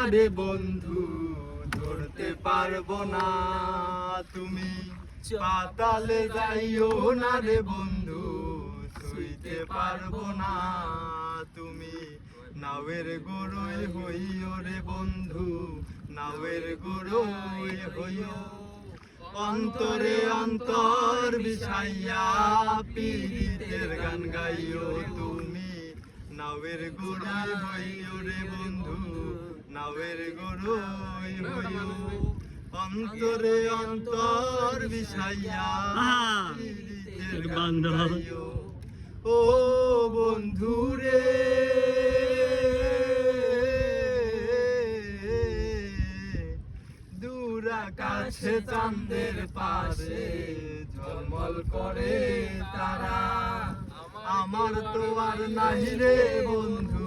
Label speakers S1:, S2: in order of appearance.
S1: রে বন্ধু ধরতে পারবো না তুমি পাতালে যাইও না রে বন্ধু ছুঁইতে পারবো না তুমি নাওয়ের গরুই হইও রে বন্ধু নাওয়ের গরুই হইও অন্তরে অন্তর বিষাইয়া পীড়িতের গান গাইও তুমি নাওয়ের গরুই হইও রে বন্ধু নাওয়ের গরুই হইও অন্তরে অন্তর বিষাইয়া পীড়িতের গান গাইও ও বন্ধু রে দূর আকাশে চাঁদের পাশে ঝলমল করে তারা আমার তো আর নাই রে বন্ধু